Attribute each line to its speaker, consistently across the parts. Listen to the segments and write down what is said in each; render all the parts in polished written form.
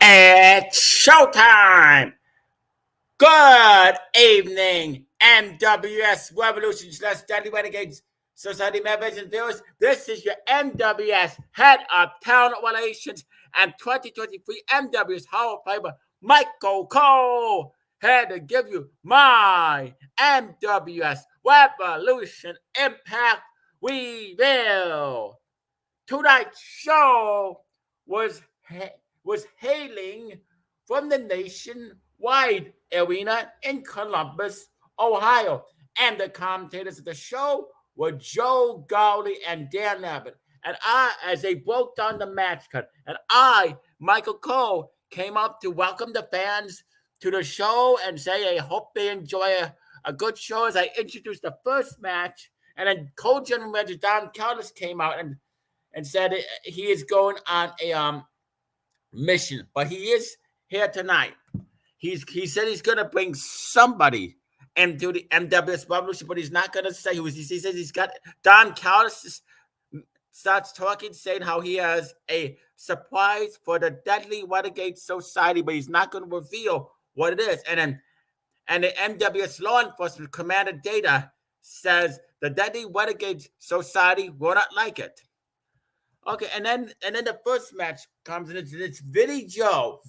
Speaker 1: It's showtime! Good evening, NWSRevolution / Deadly Renegades Society members and viewers. This is your NWS Head of Talent Relations and 2023 NWS Hall of Famer Michael Cole, here to give you my NWS Revolution Impact Review. Tonight's show was hailing from the nationwide arena in Columbus, Ohio. And the commentators of the show were Joe Gowley and Dan Abbott. And I, as they broke down the match cut, and I, Michael Cole, came up to welcome the fans to the show and say I hope they enjoy a good show as I introduced the first match. And then co-general manager Don Callis came out and said he is going on a mission, but he is here tonight. He said he's going to bring somebody into the NWS Revolution, but he's not going to say who. He says he's got Don Callis starts talking, saying how he has a surprise for the Deadly Renegades Society, but he's not going to reveal what it is. And the NWS law enforcement commander Data says the Deadly Renegades Society will not like it. Okay, and then the first match comes and it's Vinny Joe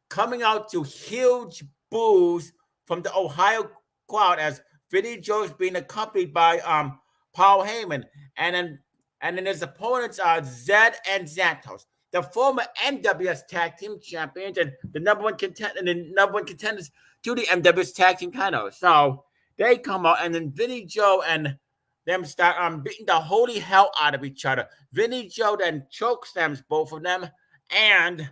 Speaker 1: coming out to huge boos from the Ohio crowd as Vinny Joe is being accompanied by Paul Heyman, and then his opponents are Zed and Santos, the former NWS Tag Team Champions and the number one contenders to the NWS Tag Team title. So they come out, and then Vinny Joe and them start beating the holy hell out of each other. Vinny Joe then chokeslams both of them, and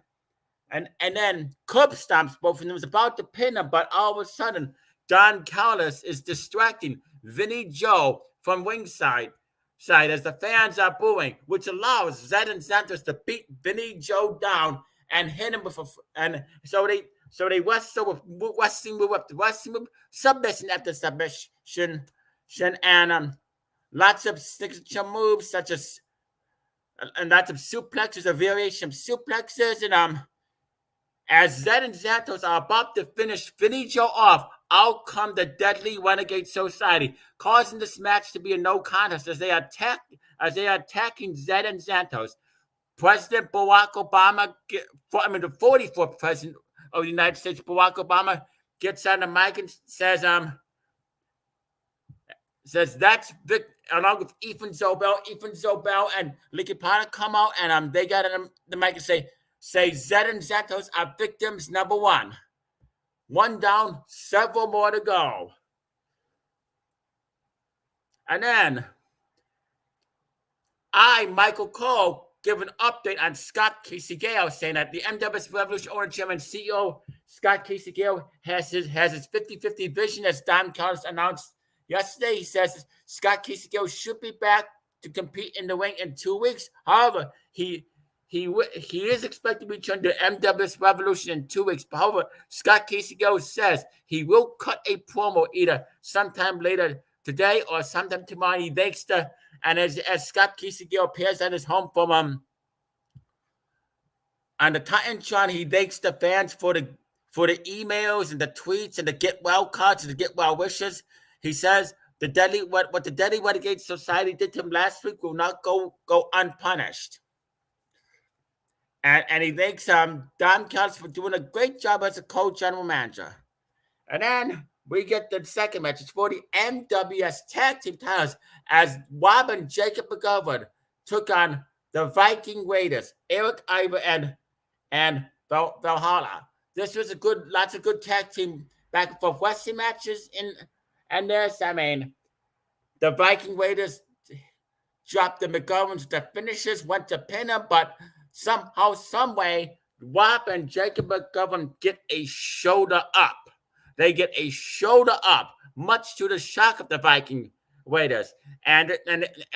Speaker 1: then curb stomps both of them. Was about to pin them, but all of a sudden, Don Callis is distracting Vinny Joe from ringside as the fans are booing, which allows Zed and Santos to beat Vinny Joe down and hit him with so they wrestle with wrestling move, submission after submission, and lots of signature moves such as and lots of suplexes, a variation of suplexes, and as Zed and Santos are about to finish Vinny Joe off, out come the Deadly Renegade Society, causing this match to be a no contest as they are attacking Zed and Santos. President Barack Obama, the 44th president of the United States, Barack Obama, gets on the mic and says that's Vic, along with Ethan Zobelle and Licky Potter come out, and they got on the mic and say Zed and Santos are victims number one. One down, several more to go. And then I, Michael Cole, give an update on Scott Casey Gale, saying that the NWS Revolution owner, chairman, CEO Scott Casey Gale has his 50-50 vision, as Don Callis announced yesterday. He says Scott Casey Gale should be back to compete in the ring in 2 weeks. However, he is expected to return to NWS Revolution in 2 weeks. However, Scott Casey Gale says he will cut a promo either sometime later today or sometime tomorrow. He thanks as Scott Casey Gale appears at his home from on the Titantron, he thanks the fans for the emails and the tweets and the get well cards and the get well wishes. He says what the Deadly Renegade Society did to him last week will not go unpunished. And he thanks Don Callis for doing a great job as a co-general manager. And then we get the second match. It's for the NWS Tag Team titles as Rob and Jacob McGovern took on the Viking Raiders, Eric Iver and Valhalla. This was lots of good tag team back and forth wrestling matches in this. I mean, the Viking Raiders dropped the McGoverns, the finishers, went to pin them, but somehow, someway, Rob and Jacob McGovern get a shoulder up. They get a shoulder up, much to the shock of the Viking Raiders. And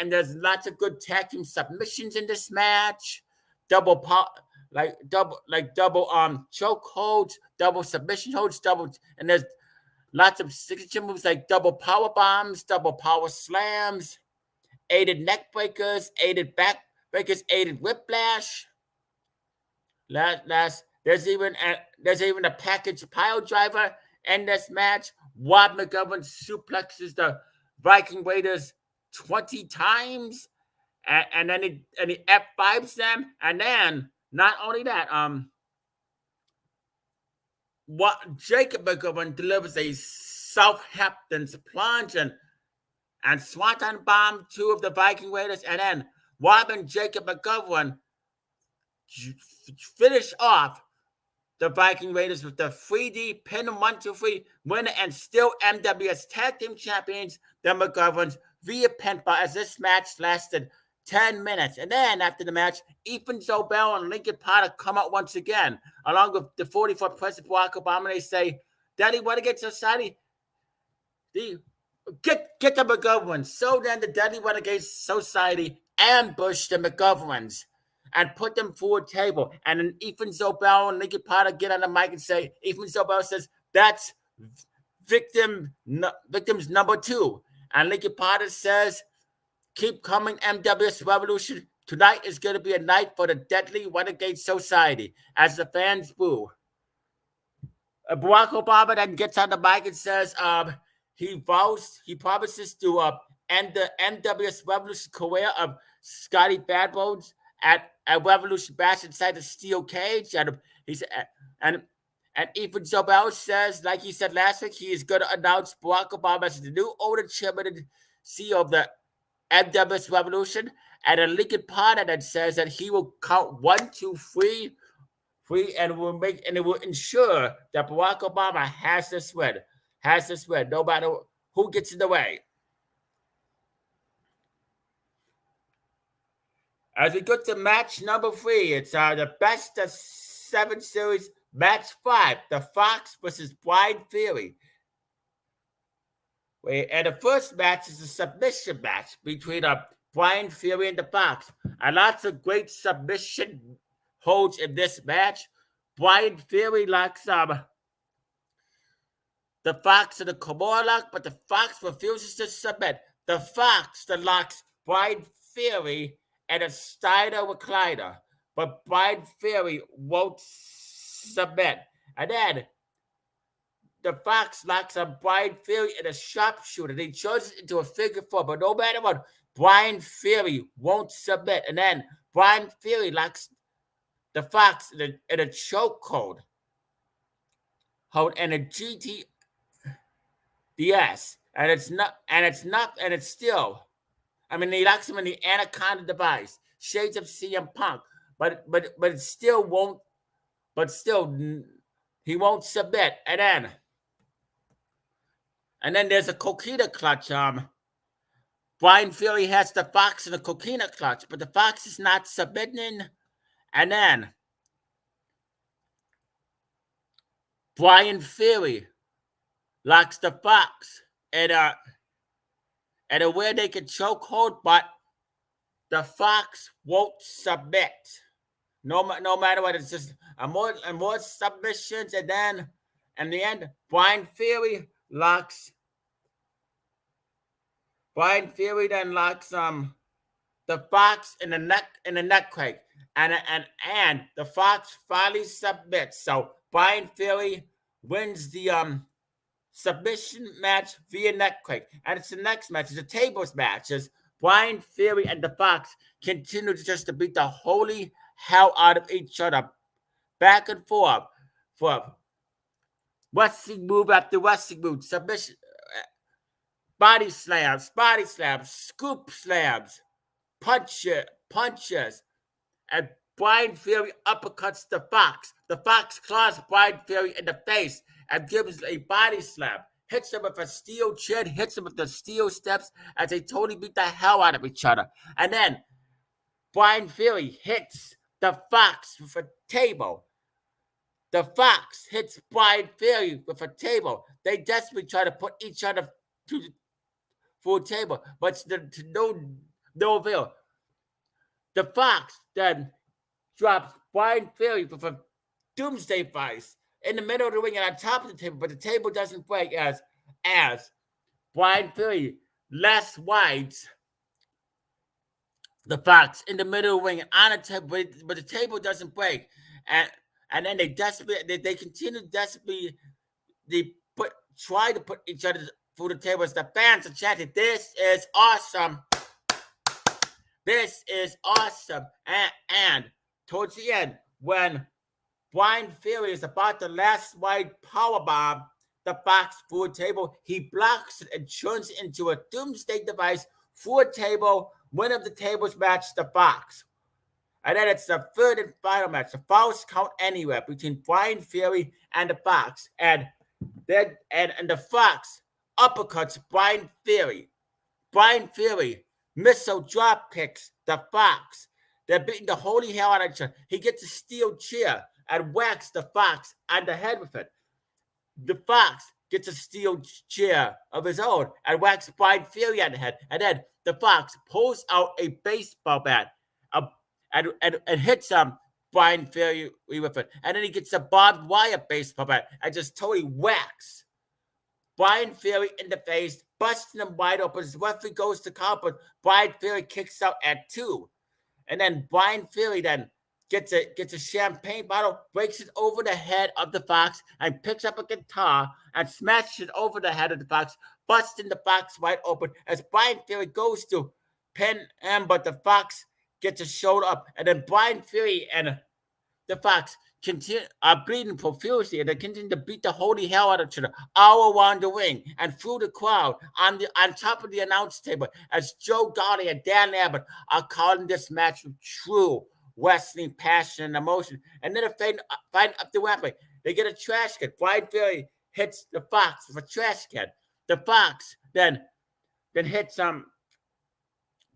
Speaker 1: there's lots of good tag team submissions in this match. Double choke holds, double submission holds, and there's lots of signature moves like double power bombs, double power slams, aided neck breakers, aided back breakers, aided whiplash. There's even a package pile driver in this match. Rob McGovern suplexes the Viking Raiders 20 times, and then he F5s them, and then not only that, what Jacob McGovern delivers a Southampton's plunge and Swanton bomb two of the Viking Raiders, and then Rob and Jacob McGovern finish off the Viking Raiders with the 3D pin 1-2-3 winner and still NWS Tag Team Champions, the McGoverns, via pinfall, as this match lasted 10 minutes. And then after the match, Ethan Zobelle and Lincoln Potter come out once again, along with the 44th President Barack Obama. They say, DeadlyRenegades Society, get the McGoverns. So then the DeadlyRenegades Society ambushed the McGoverns and put them through a table. And then Ethan Zobelle and Lincoln Potter get on the mic and say, Ethan Zobelle says, that's victim's number 2. And Lincoln Potter says, keep coming, NWS Revolution. Tonight is going to be a night for the DeadlyRenegades Society, as the fans boo. Barack Obama then gets on the mic and says, he promises to end the NWS Revolution career of Scotty Badbones at a Revolution Bash inside the steel cage. And Ethan Zobelle says, like he said last week, he is going to announce Barack Obama as the new owner, chairman, and CEO of the NWS Revolution. And then Lincoln Potter then says that he will count 1, 2, 3, and it will ensure that Barack Obama has this win, no matter who gets in the way. As we go to match number 3, it's the best of 7 series, match 5, the Fox versus Brian Theory. And the first match is a submission match between Brian Theory and the Fox. And lots of great submission holds in this match. Brian Theory locks the Fox in the Kimura lock, but the Fox refuses to submit. The Fox then locks Brian Theory and a Steiner recliner, but Brian Theory won't submit. And then the Fox locks on Brian Theory in a sharpshooter. He turns it into a figure 4, but no matter what, Brian Theory won't submit. And then Brian Theory locks the Fox in a chokehold, and a GTDS, and it's still. I mean, he locks him in the Anaconda device, shades of CM Punk, but it still won't. But still, he won't submit. And then there's a coquina clutch. Brian Theory has the Fox in a coquina clutch, but the Fox is not submitting. And then Brian Theory locks the Fox in a where they can chokehold, but the Fox won't submit. No matter what, it's just more submissions, and then in the end, Brian Theory then locks the Fox in the neck crank, and the Fox finally submits. So Brian Theory wins the submission match via neck crank. And it's the next match. It's a tables match. As Brian Theory and the Fox continue to beat the holy hell out of each other, back and forth, for wrestling move after wrestling move, submission, body slams, scoop slams, punches, and Brian Theory uppercuts the Fox. The Fox claws Brian Theory in the face and gives a body slam. Hits him with a steel chin, hits him with the steel steps as they totally beat the hell out of each other. And then Brian Theory hits the Fox with a table. The Fox hits Brian Theory with a table. They desperately try to put each other through a table, but to no avail. The Fox then drops Brian Theory with a doomsday vice in the middle of the ring and on top of the table, but the table doesn't break as Brian Theory less wides the Fox in the middle of the ring and on the table, but the table doesn't break and then they continue desperately. They try to put each other through the table as the fans are chanting, "This is awesome! This is awesome!" And towards the end, when Brian Fury is about the last white powerbomb the Fox through a table, he blocks it and turns it into a doomsday device through a table. Winner of the tables match the Fox. And then it's the third and final match. The fouls count anywhere between Brian Fury and the Fox. And the Fox uppercuts Brian Fury. Brian Fury missile drop kicks the Fox. They're beating the holy hell out of each other. He gets a steel chair and whacks the Fox on the head with it. The Fox gets a steel chair of his own and whacks Brian Fury on the head. And then the Fox pulls out a baseball bat and hits Brian Fury with it. And then he gets a barbed wire baseball bat and just totally whacks Brian Fury in the face, busting him wide open. His referee goes to count, but Brian Fury kicks out at 2. And then Brian Fury then gets a champagne bottle, breaks it over the head of the Fox, and picks up a guitar and smashes it over the head of the Fox, busting the Fox wide open as Brian Fury goes to pin him, but the Fox gets a shoulder up, and then Brian Fury and the Fox are bleeding profusely, and they continue to beat the holy hell out of each other all around the ring and through the crowd on top of the announce table as Joe Gotti and Dan Abbott are calling this match with true wrestling passion and emotion. And then they're fighting up the rampage. They get a trash can. Brian Fury hits the Fox with a trash can. The Fox then hits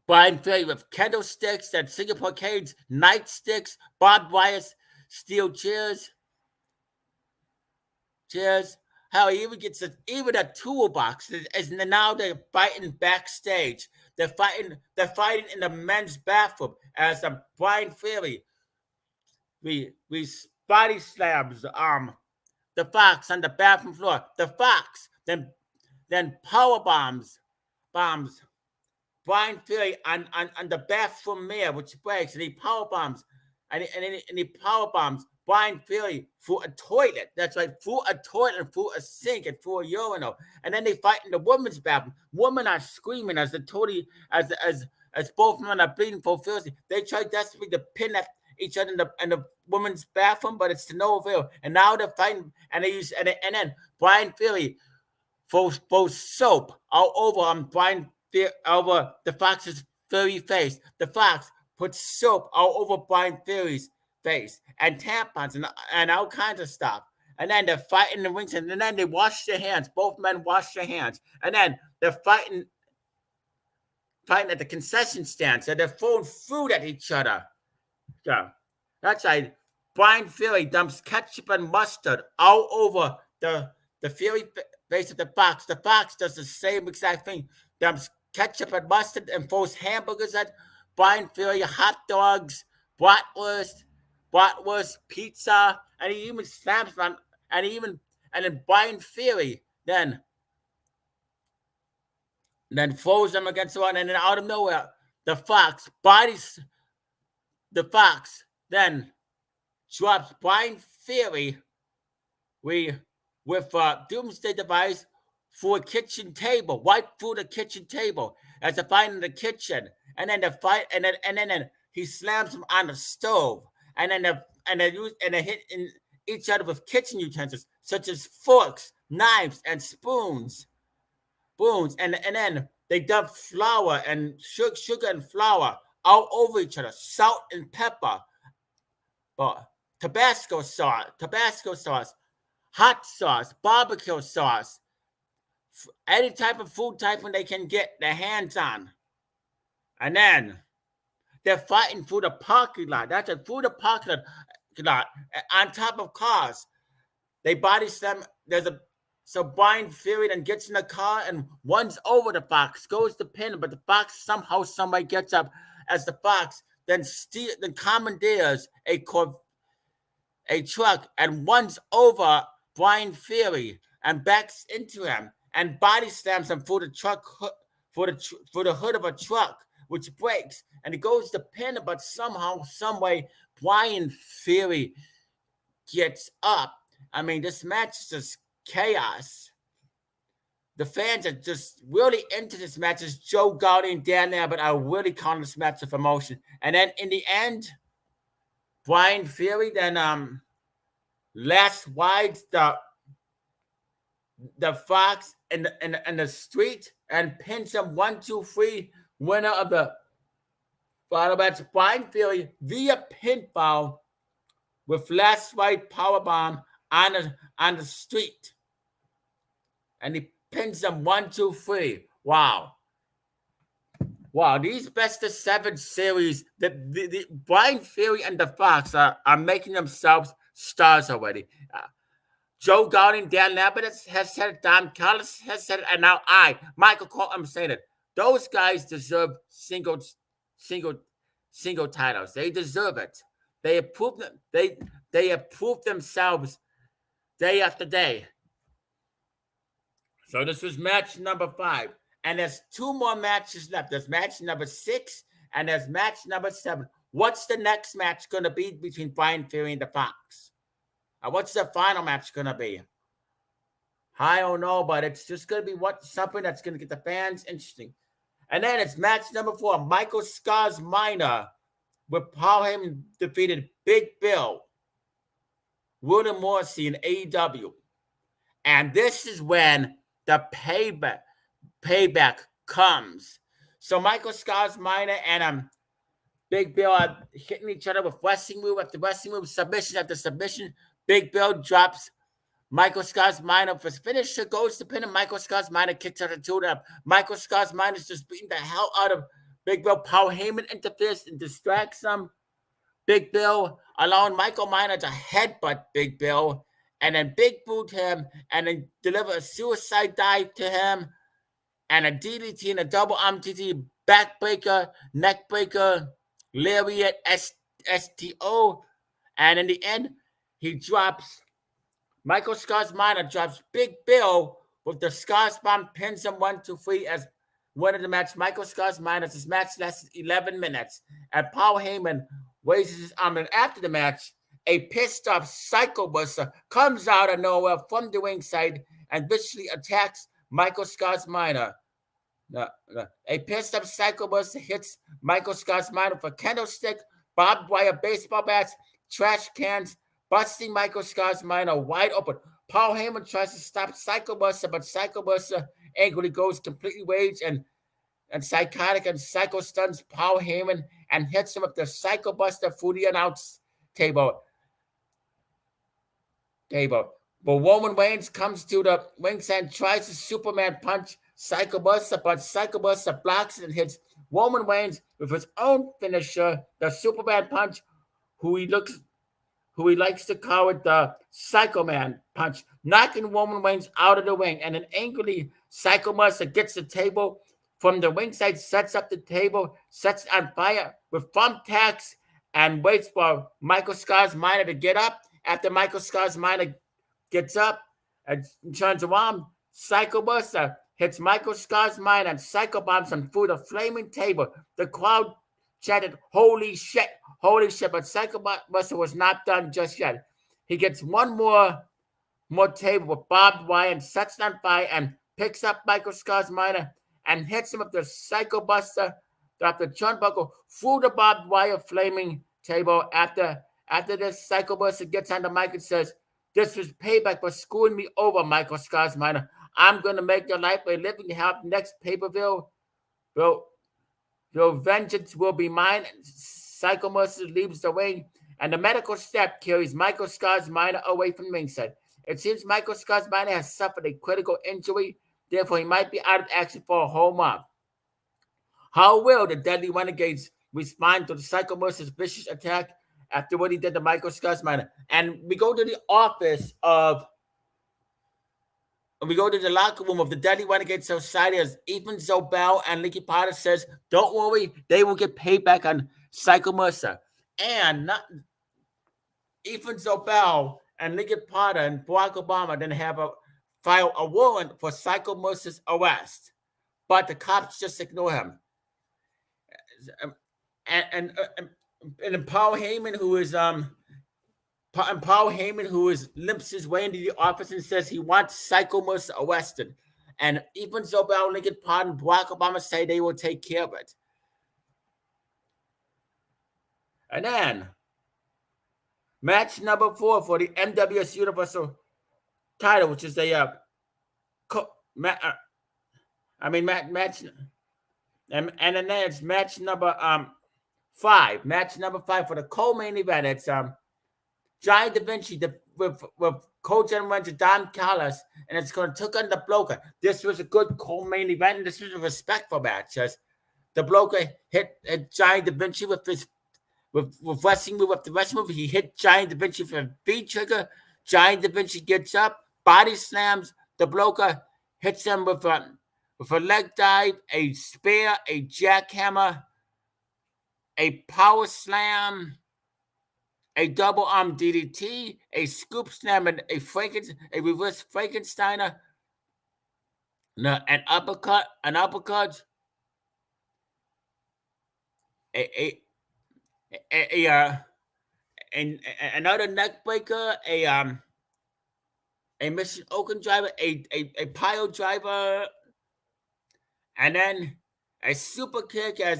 Speaker 1: Brian Fury with candlesticks and Singapore canes, nightsticks, barbed wires, steel chairs. How he even gets even a toolbox. As now they're fighting backstage. They're fighting in the men's bathroom as Brian Fury we body slams the Fox on the bathroom floor. The Fox then power bombs Brian Fury on the bathroom mirror, which breaks, and he power bombs and he power bombs Brian Fury through a toilet. That's right, through a toilet and through a sink and through a urinal. And then they fight in the women's bathroom. Women are screaming as both men are bleeding profusely. They try desperately to pin each other in the women's bathroom, but it's to no avail. And now they're fighting, and then Brian Fury throws soap all over Brian Fury, over the Fox's Fury face. The Fox puts soap all over Brian Fury's face and tampons and all kinds of stuff. And then they're fighting in the rings, and then they wash their hands. Both men wash their hands. And then they're fighting at the concession stand. So they're throwing food at each other. Yeah, that's right. Brian Fury dumps ketchup and mustard all over the Fury face of the Fox. The Fox does the same exact thing. Dumps ketchup and mustard and throws hamburgers at Brian Fury, hot dogs, bratwurst, pizza, and he even slams on, and then Brian Fury then throws them against the wall, and then out of nowhere, the Fox then drops Brian Fury with a doomsday device through a kitchen table, right through the kitchen table as they fight in the kitchen, and then then he slams him on the stove. And they hit in each other with kitchen utensils such as forks, knives, and spoons. And then they dump flour and sugar and flour all over each other, salt and pepper, Tabasco sauce, hot sauce, barbecue sauce, any type of food type when they can get their hands on. And then they're fighting through the parking lot. That's it, through the parking lot, on top of cars. They body slam. So Brian Fury then gets in the car and runs over the Fox, goes to pin him, but the Fox somehow somebody gets up as the Fox then commandeers a truck and runs over Brian Fury and backs into him and body slams him through the truck, for the hood of a truck, which breaks, and it goes to pin him, but somehow, some way, Brian Fury gets up. I mean, this match is just chaos. The fans are just really into this match. It's Joe Gowdy and Dan Abbott are really calling this match of emotion. And then in the end, Brian Fury then last wides the Fox in the street and pins him 1, 2, 3. Winner of the final match, Brian Fury via pinfall with last right powerbomb on the street. And he pins him 1, 2, 3. Wow. Wow, these best of 7 series, the Brian Fury and the Fox are making themselves stars already. Joe Gowdy and Dan Abbott has said it, Don Callis has said it, and now Michael Cole, I'm saying it. Those guys deserve single titles. They deserve it. They approve them. They approve themselves day after day. So this was match number 5. And there's 2 more matches left. There's match number 6 and there's match number 7. What's the next match going to be between Brian Fury and the Fox? What's the final match going to be? I don't know, but it's just going to be something that's going to get the fans interesting. And then it's match number 4. Michael Scars Minor with Paul Heyman defeated Big Bill, Wood and Morrissey in AEW. And this is when the payback comes. So Michael Scars Minor and Big Bill are hitting each other with wrestling move after wrestling move, submission after submission. Big Bill drops Michael Scars Minor for his finisher, goes to pin him. Michael Scars Minor kicks out a 2-up. Michael Scars Minor is just beating the hell out of Big Bill. Paul Heyman interferes and distracts him. Big Bill allowing Michael Minor to headbutt Big Bill and then big boot him and then deliver a suicide dive to him and a DDT and a double arm DDT, backbreaker, neckbreaker, lariat, STO. And in the end, Michael Scars Minor drops Big Bill with the Scars Bomb, pins him 1, 2, 3 as winner of the match. Michael Scars Minor, this match lasted 11 minutes. And Paul Heyman raises his arm. And after the match, a pissed off Psycho Buster comes out of nowhere from the ringside and viciously attacks Michael Scars Minor. A pissed off Psycho Buster hits Michael Scars Minor for candlestick, barbed wire, baseball bats, trash cans, busting Michael Scars Minor wide open. Paul Heyman tries to stop Psycho Buster, but Psycho Buster angrily goes completely raged and psychotic and psycho stuns Paul Heyman and hits him with the Psycho Buster through the announce table. But Roman Reigns comes to the ringside and tries to Superman punch Psycho Buster, but Psycho Buster blocks it and hits Roman Reigns with his own finisher, the Superman punch, who he likes to call it the Psycho Man punch, knocking Roman Reigns out of the ring. And then angrily, Psycho Buster gets the table from the ringside, sets up the table, sets it on fire with thumbtacks, and waits for Michael Scars Minor to get up. After Michael Scars Minor gets up and turns around, Psycho Buster hits Michael Scars Minor and Psycho Bombs him through the flaming table. The crowd chanted, "Holy shit, holy shit," but Psycho Buster was not done just yet. He gets one more table with barbed wire and sets it on fire and picks up Michael Scars Minor and hits him with the Psycho Buster, the turnbuckle through the barbed wire flaming table. After this, Psycho Buster gets on the mic and says, "This was payback for screwing me over, Michael Scars Minor. I'm going to make your life a living hell. Next pay-per-view, your vengeance will be mine." Psycho Buster leaves the ring, and the medical staff carries Michael Scars Minor away from ringside. It seems Michael Scars Minor has suffered a critical injury, therefore he might be out of action for a whole month. How will the Deadly Renegades respond to the Psycho Buster's vicious attack after what he did to Michael Scars Minor? And we go to the locker room of the Deadly Renegade Society as Ethan Zobelle and Nicky Potter says, "Don't worry, they will get paid back on Psycho Mercer." And Ethan Zobelle and Nicky Potter and Barack Obama then file a warrant for Psycho Mercer's arrest, but the cops just ignore him. And Paul Heyman, who is and Paul Heyman, who limps his way into the office and says he wants Psycho Mercer arrested. And even Zobelle, Lincoln Park, and Barack Obama say they will take care of it. And then, match number 4 for the NWS Universal title, which is a match, and then it's match number 5. Match number 5 for the co-main event. It's Giant Da Vinci with co-general manager Don Callis, and it's going to take on the Bloker. This was a good co-main event, and this was a respectful match. As the Bloker hit Giant Da Vinci with wrestling move after wrestling move. He hit Giant Da Vinci for a V trigger. Giant Da Vinci gets up, body slams. The Bloker hits him with a leg dive, a spear, a jackhammer, a power slam, a double arm DDT, a scoop slam, and a reverse Frankensteiner, an uppercut, another neck breaker, a Mission Oaken driver, a pile driver, and then a super kick as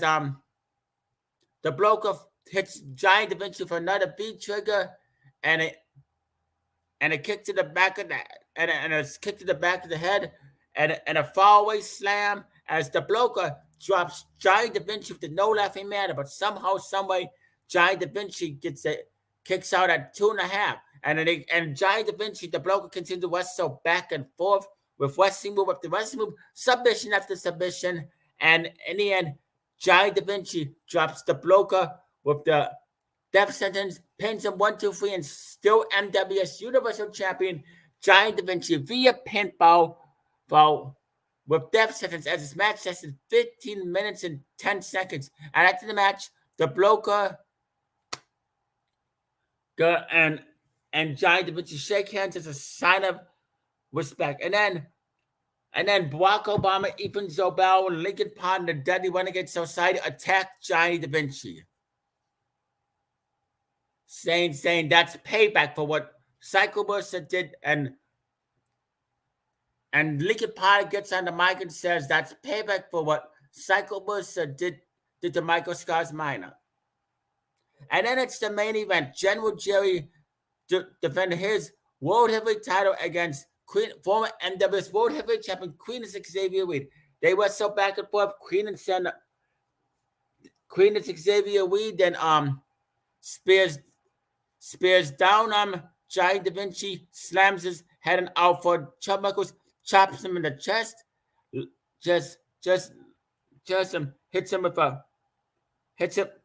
Speaker 1: the Bloker hits Giant Da Vinci for another V trigger, and a kick to the back of the head, and a fallaway slam as the Bloker drops Giant Da Vinci with the no laughing matter, but somehow, someway, Giant Da Vinci kicks out at 2.5, and Giant Da Vinci, the Bloker, continues to wrestle back and forth with wrestling move after wrestling move, submission after submission, and in the end, Giant Da Vinci drops the Bloker with the death sentence, pins him 1, 2, 3, and still NWS Universal Champion Giant Da Vinci via pinfall with death sentence, as this match lasted 15 minutes and 10 seconds. And after the match, the Bloker and Giant Da Vinci shake hands as a sign of respect. And then Barack Obama, Ethan Zobelle, and Lincoln Park, and the Deadly Renegade Society attack Giant Da Vinci, saying that's payback for what Psycho Mercer did, and Lincoln Park gets on the mic and says that's payback for what Psycho Mercer did to Michael Scars Minor. And then it's the main event. General Jerry defended his World Heavyweight title against former NWS World Heavyweight Champion Queen Xavier Weed. They wrestle back and forth. Queen and Xavier Weed then spears down Giant Da Vinci, slams his head and out for turnbuckles, chops him in the chest, just hits him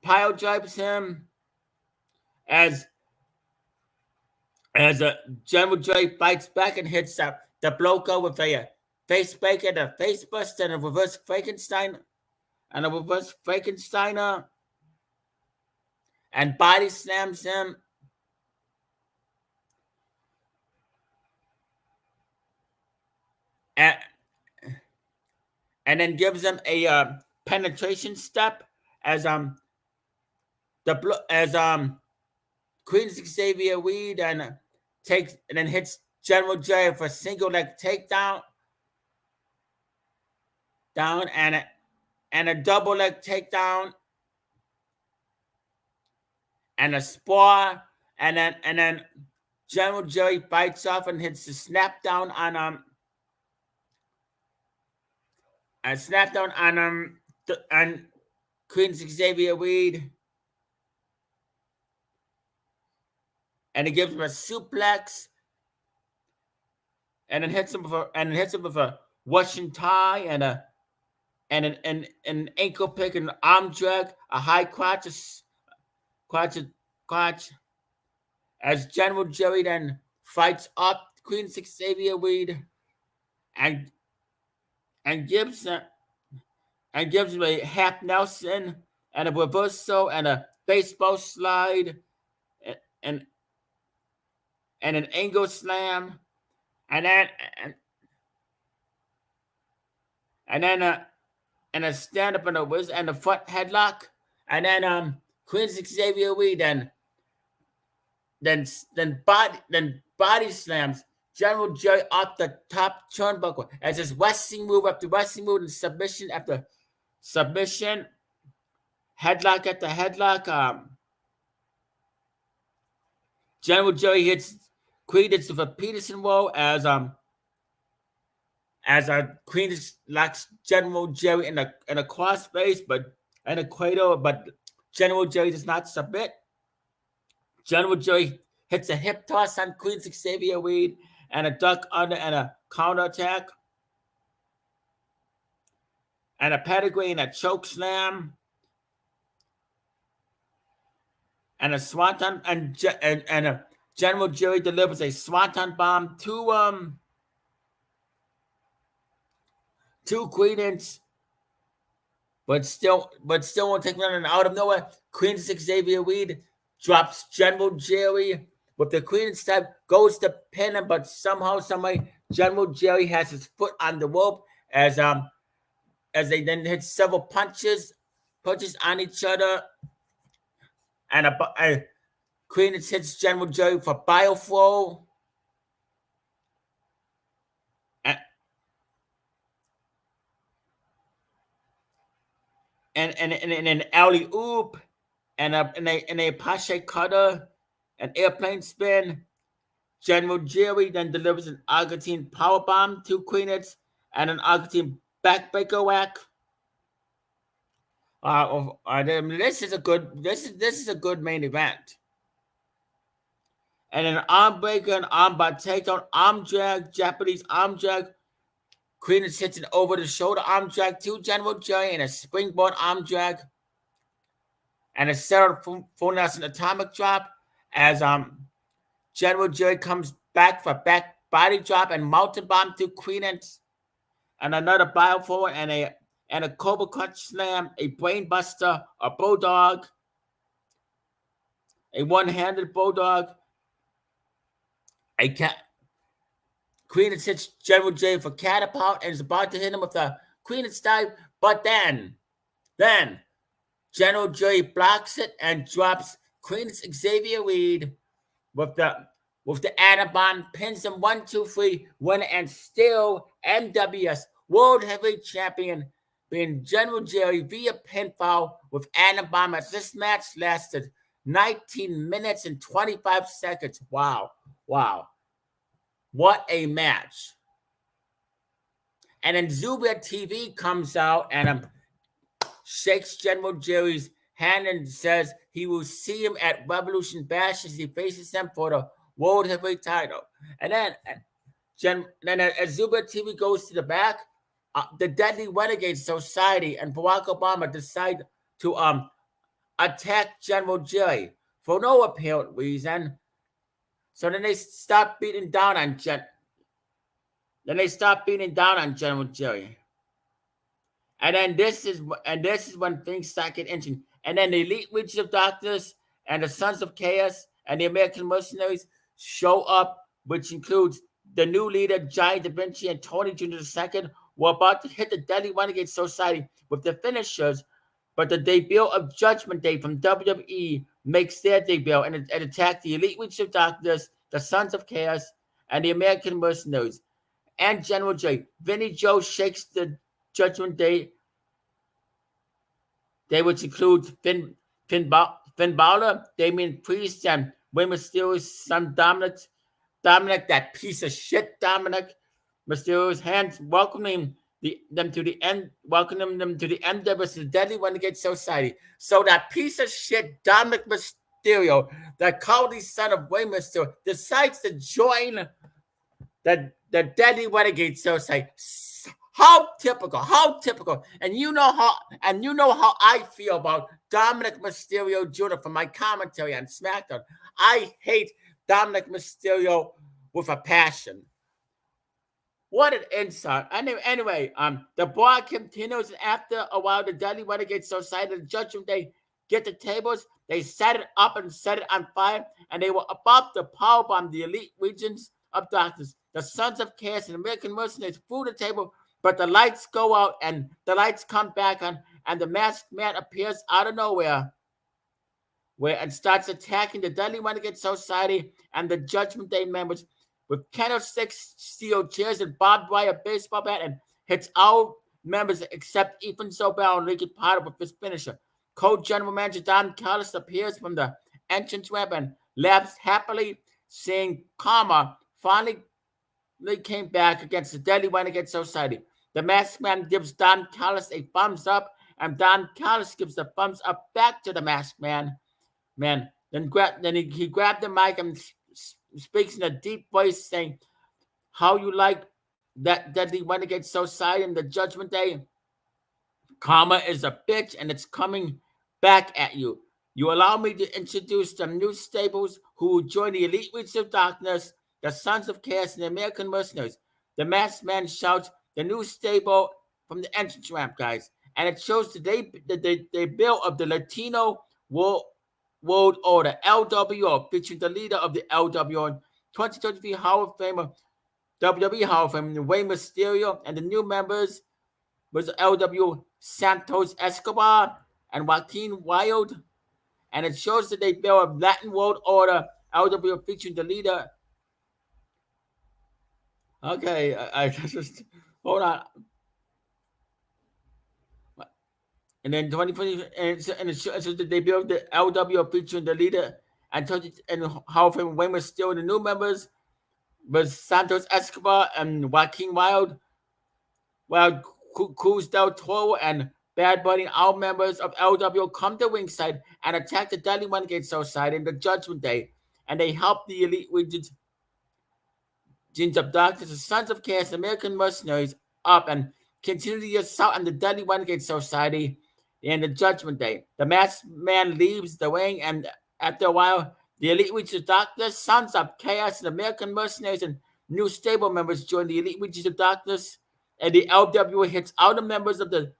Speaker 1: pile drives him as General Jerry fights back and hits the Bloker with a face breaker, a face buster, and a reverse Frankensteiner, and body slams him. And then gives him a penetration step as Queen Xavier Weed and then hits General Jerry for a single leg takedown, and a double leg takedown, and a spar, and then General Jerry fights off and hits the snap down on Queen Xavier Weed, and he gives him a suplex, and then hits him with a Russian tie and an ankle pick, and an arm drag, a high crotch, as General Jerry then fights up Queen Xavier Weed and gives him a half Nelson and a reversal and a baseball slide and an angle slam, and a stand up and a front headlock, and then Queen Xavier Weed then then body slams General Jerry off the top turnbuckle as his wrestling move after wrestling move and submission after submission, headlock after headlock. General Jerry hits Queen with a Peterson roll as Queen locks General Jerry in a crossface, but and a cradle, but General Jerry does not submit. General Jerry hits a hip toss on Queen Xavier Weed and a duck under and a counter attack. And a pedigree and a choke slam. And a swanton and a General Jerry delivers a swanton bomb to Queen's, but still won't take one. And out of nowhere, Queen Xavier Weed drops General Jerry with the Queen's type, goes to pin him, but somehow, someway, General Jerry has his foot on the rope as they then hit several punches on each other, and a Queen hits General Jerry for bioflow. And an alley oop, and a pache cutter, an airplane spin. General Jerry then delivers an Argentine powerbomb to Queenitz and an Argentine backbreaker whack. This is a good main event. And an arm breaker, an armbar takedown, arm drag, Japanese arm drag. Queenitz hits an over the shoulder arm drag to General Jerry and a springboard arm drag. And a Sarah full Nelson atomic drop as General Jerry comes back for back body drop and mountain bomb to Queenitz. And another bio forward and a Cobra Clutch Slam, a Brain Buster, a Bulldog, a one-handed Bulldog, a cat. Queenitz hits General Jerry for catapult and is about to hit him with a Queenitz dive, but then General Jerry blocks it and drops Queenitz Xavier Weed with the Anabon, pins him 1, 2, 3, winner and still NWS World Heavyweight Champion, being General Jerry via pinfall with Anabon, as this match lasted 19 minutes and 25 seconds. Wow. What a match. And then Zobelle TV comes out and shakes General Jerry's hand and says he will see him at Revolution Bash as he faces him for the World Heavyweight title. And then as Zobelle TV goes to the back, the Deadly Renegades Society and Barack Obama decide to attack General Jerry for no apparent reason. So then they stop beating down on General Jerry. And then this is when things start getting interesting. And then the Elite Witches of Darkness and the Sons of Chaos and the American Mercenaries show up, which includes the new leader, Johnny Da Vinci and Tony Jr. II, were about to hit the Deadly Renegade Society with the finishers, but the debut of Judgment Day from WWE makes their debut and attack the Elite Witches of Darkness, the Sons of Chaos, and the American Mercenaries, and General Jerry. Vinny Joe shakes the Judgment Day, which includes Finn Balor, Damian Priest, and Rey Mysterio's son Dominic, that piece of shit Dominic Mysterio's hands, welcoming them to the NWS, the Deadly Renegade Society. So that piece of shit Dominic Mysterio, that cowardly son of Rey Mysterio, decides to join the Deadly Renegade Society. How typical. And you know how I feel about Dominic Mysterio Jr. from my commentary on SmackDown. I hate Dominic Mysterio with a passion. What an insult. Anyway, the bar continues, and after a while, the Deadly Renegade Society and Judgment Day get the tables. They set it up and set it on fire, and they were about to powerbomb the Elite Regions of Darkness. The Sons of Chaos and American Mercenaries through the table, but the lights go out, and the lights come back on, and the masked man appears out of nowhere. and starts attacking the Deadly Renegade Society and the Judgment Day members with candlesticks, steel chairs, and barbed wire baseball bat, and hits all members except Ethan Zobelle and Ricky Potter with his finisher. Co-general manager Don Callis appears from the entrance ramp and laughs happily, saying Karma finally came back against the Deadly Renegade Society. The Masked Man gives Don Callis a thumbs up, and Don Callis gives the thumbs up back to the Masked Man. Then he grabbed the mic and speaks in a deep voice, saying, "How you like that Deadly Renegade Society and the Judgment Day? Karma is a bitch, and it's coming back at you. You allow me to introduce some new stables who will join the Elite Reach of Darkness, the Sons of Chaos, and the American Mercenaries." The Masked Man shouts the new stable from the entrance ramp, guys, and it shows the debut of the Latino World Order, LWO, featuring the leader of the LWO, 2023 Hall of Famer, WWE Hall of Famer, Rey Mysterio, and the new members was LW Santos Escobar and Joaquin Wilde, and it shows the debut of Latin World Order, LW, featuring the leader. Okay, I just hold on. And then 2020, and it shows the debut of the LW featuring the leader and Hall of Fame Rey Mysterio. The new members was Santos Escobar and Joaquin Wilde, while Cruz del Toro and Bad Bunny, all members of LW, come to ringside and attack the Deadly Renegade Society in the Judgment Day, and they help the Elite Regions of Darkness, the Sons of Chaos, American Mercenaries up and continue the assault on the Deadly Renegade Society in the Judgment Day. The Masked Man leaves the ring, and after a while, the Elite Regions of Darkness, Sons of Chaos, and American Mercenaries and new stable members join the Elite Regions of Darkness, and the LW hits all the members of the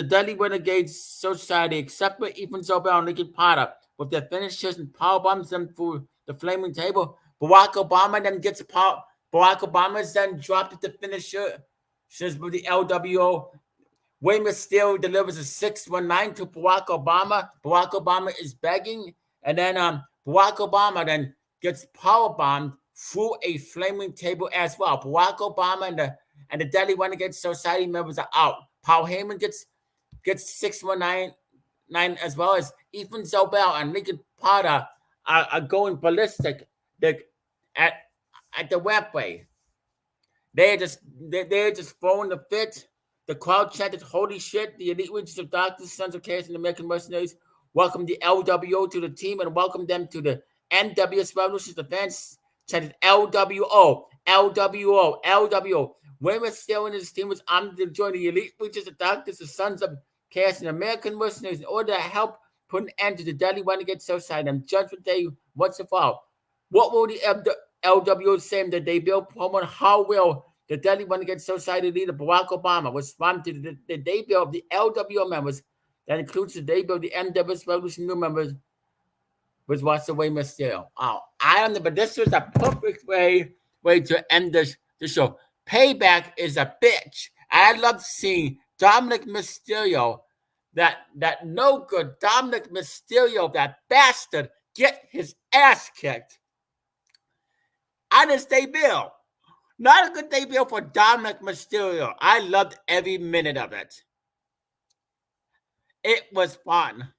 Speaker 1: Deadly Renegades Society except for Ethan Zobelle and Ricky Potter with their finishers and power bombs them through the flaming table. Barack Obama then gets a power. Barack Obama is then dropped at the finisher. Says with the LWO. Rey Mysterio delivers a 619 to Barack Obama. Barack Obama is begging, and then Barack Obama then gets power bombed through a flaming table as well. Barack Obama and the Deadly Renegade Society members are out. Paul Heyman gets 619 as well as Ethan Zobelle and Ricky Potter are going ballistic at the rampway. They're just throwing the fit. The crowd chanted, "Holy shit!" The Elite Regions of Darkness, Sons of Chaos, and American Mercenaries welcome the LWO to the team and welcome them to the NWSRevolution. The fans chanted, "LWO, LWO, LWO." Rey Mysterio and his team was honored to join the Elite Regions of Darkness, the Sons of Chaos, and American Mercenaries in order to help put an end to the Deadly Renegade Society and Judgment Day once and for all. What will the LWO say in the debut promo, and how will the Deadly Renegade Society leader Barack Obama respond to the debut of the LWO members? That includes the debut of the NWSRevolution new members, which was the Rey Mysterio. But this was a perfect way to end the show. Payback is a bitch. I love seeing Dominic Mysterio, that no good Dominic Mysterio, that bastard, get his ass kicked on his debut. Not a good debut for Dominic Mysterio. I loved every minute of it. It was fun.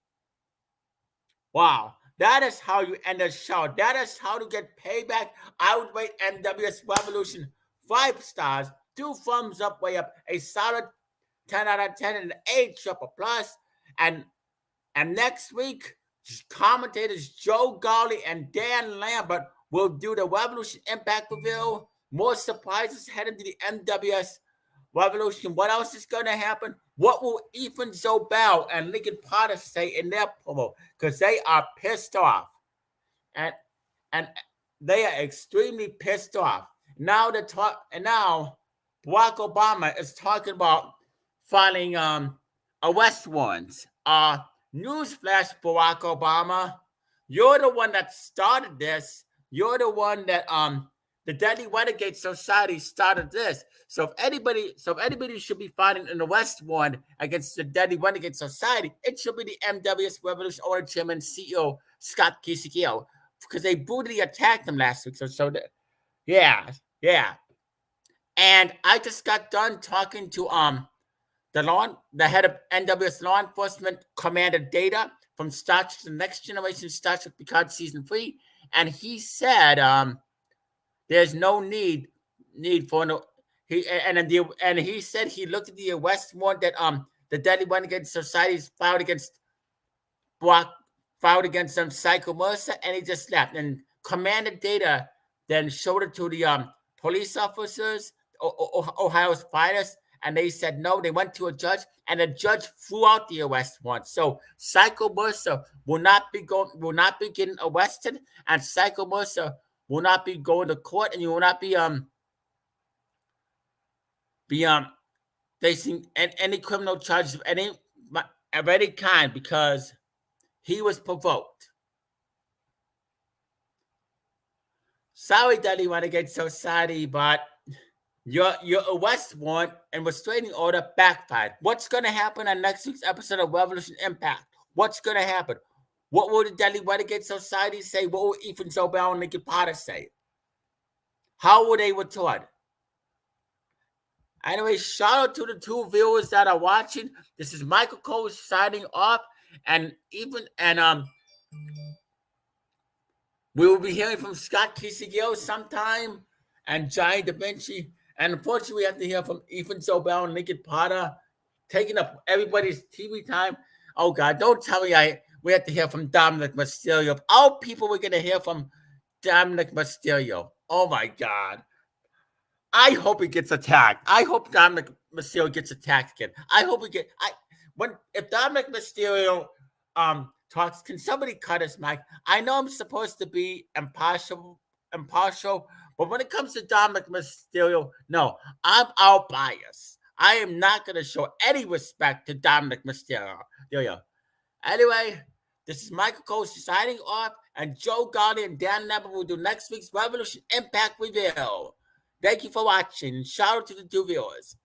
Speaker 1: Wow. That is how you end a show. That is how to get payback. I would rate NWSRevolution 5 stars, 2 thumbs up, way up, a solid 10 out of 10, and an 8 triple plus. And next week, commentators Joe Gawley and Dan Lambert will do the Revolution Impact reveal. More surprises heading to the NWS Revolution. What else is going to happen? What will Ethan Zobelle and Lincoln Potter say in their promo? Because they are pissed off. And they are extremely pissed off. Now Barack Obama is talking about filing arrest warrants. Newsflash, Barack Obama. You're the one that started this. You're the one that the DeadlyRenegades Society started this. So if anybody should be fighting in the West one against the DeadlyRenegades Society, it should be the NWSRevolution owner, chairman, CEO Scott Kisikio, because they brutally attacked him last week. Yeah. And I just got done talking to the head of NWS Law Enforcement, Commander Data from Star Trek: The Next Generation, Star Trek Picard Season 3, and he said there's no need for no. He said he looked at the West warrant that the DeadlyRenegades Society's filed against some Psycho Mercer, and he just left. And Commander Data then showed it to the police officers, Ohio's finest, and they said no. They went to a judge, and the judge threw out the arrest warrant. So Psycho Mercer will not be getting arrested, and Psycho Mercer will not be going to court, and you will not be facing any criminal charges of any kind, because he was provoked. Sorry, DeadlyRenegades Society, but your arrest warrant and restraining order backfired. What's going to happen on next week's episode of Revolution Impact? What's going to happen? What will the DeadlyRenegades Society say? What will Ethan Zobelle and Nikki Potter say? How will they retort? Anyway, shout out to the 2 viewers that are watching. This is Michael Cole signing off, and we will be hearing from Scott Kisigio sometime and Johnny Da Vinci. And unfortunately, we have to hear from Ethan Zobelle and Nikki Potter, taking up everybody's TV time. Oh, God, don't tell me we have to hear from Dominic Mysterio. Of all people, we're going to hear from Dominic Mysterio. Oh, my God. I hope he gets attacked. I hope Dominic Mysterio gets attacked again. If Dominic Mysterio talks, can somebody cut his mic? I know I'm supposed to be impartial, but when it comes to Dominic Mysterio, no, I'm out biased. I am not going to show any respect to Dominic Mysterio. Anyway, this is Michael Cole signing off, and Joe Gotti and Dan Neville will do next week's Revolution Impact Review. Thank you for watching. Shout out to the 2 viewers.